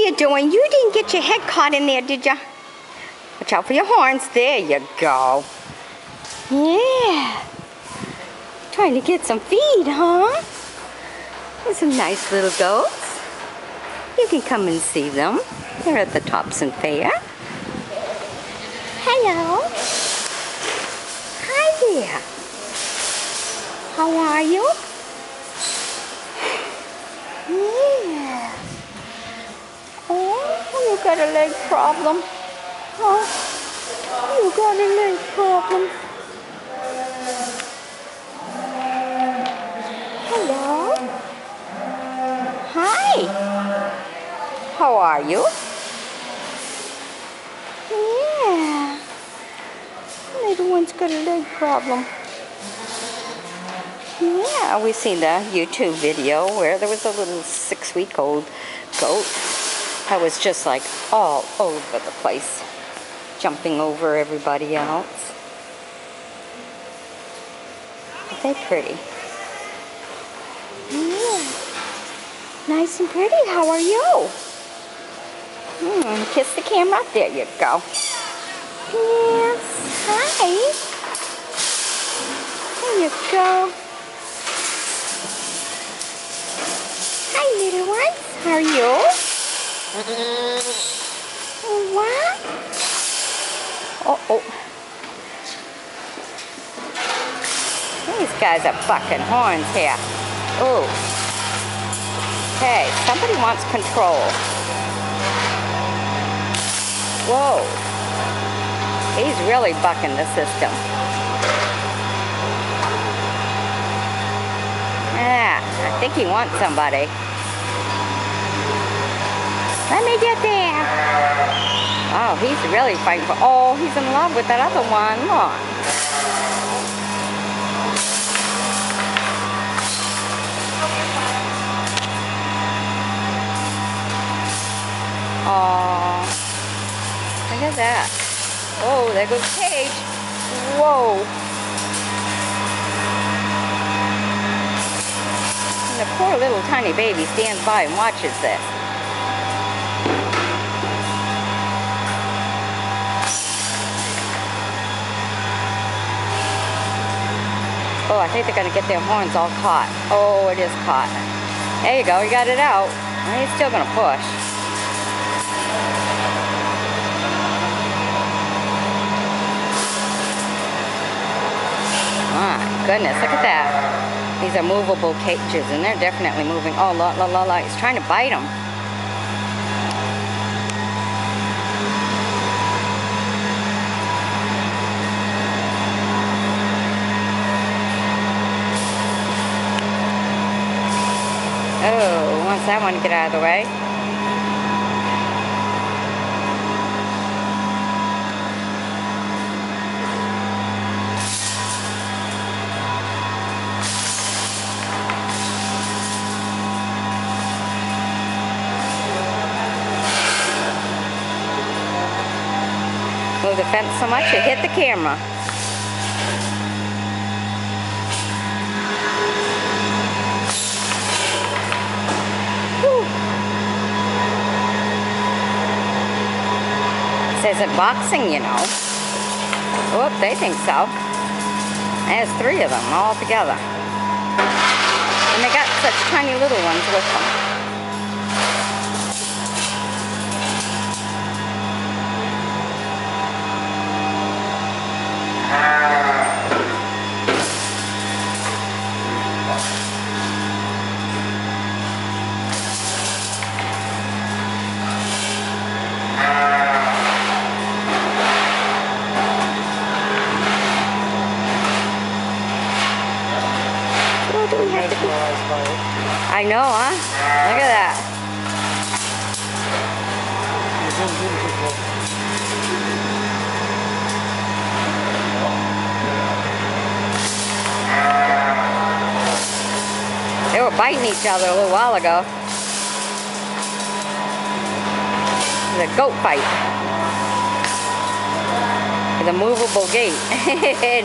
you doing? You didn't get your head caught in there, did you? Watch out for your horns. There you go. Yeah. Trying to get some feed, huh? There's some nice little goats. You can come and see them. They're at the Thompson Fair. Hello. Hi there. How are you? Yeah. Oh, you got a leg problem. Huh? You got a leg problem. Hello. Hi. How are you? Yeah. Little one's got a leg problem. Yeah, we seen the YouTube video where there was a little 6-week-old goat that was just like all over the place, jumping over everybody else. Aren't they pretty? Yeah. Nice and pretty. How are you? Kiss the camera. There you go. Yes. Hi. There you go. Hi, little ones. How are you? What? Oh. These guys are bucking horns here. Oh. Hey, somebody wants control. Whoa. He's really bucking the system. Yeah, I think he wants somebody. Let me get there. Oh, he's really fighting for... Oh, he's in love with that other one. Look. Oh, look at that. Oh, there goes Paige. Whoa. And the poor little tiny baby stands by and watches this. Oh, I think they're going to get their horns all caught. Oh, it is caught. There you go, he got it out. He's still going to push. My goodness, look at that. These are movable cages, and they're definitely moving. Oh, la. He's trying to bite them. Oh, wants that one to get out of the way. Move the fence so much it hit the camera. Says it boxing, you know. Whoop, they think so. There's 3 of them all together. And they got such tiny little ones with them. I know, huh? Look at that. They were biting each other a little while ago. The goat fight. With a movable gate.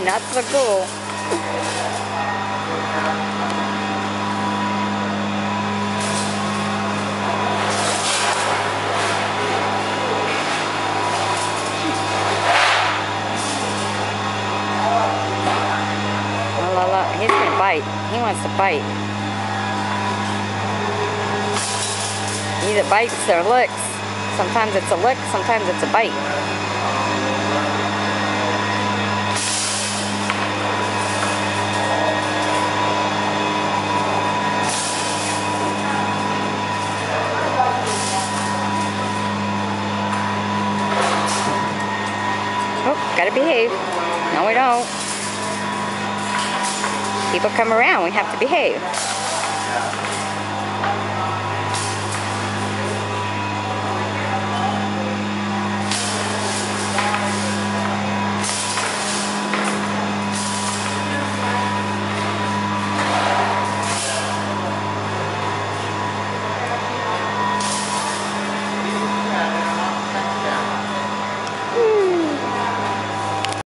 Not so cool. wants to bite. He either bites or licks. Sometimes it's a lick, sometimes it's a bite. Oh, gotta behave. No, we don't. People come around, we have to behave.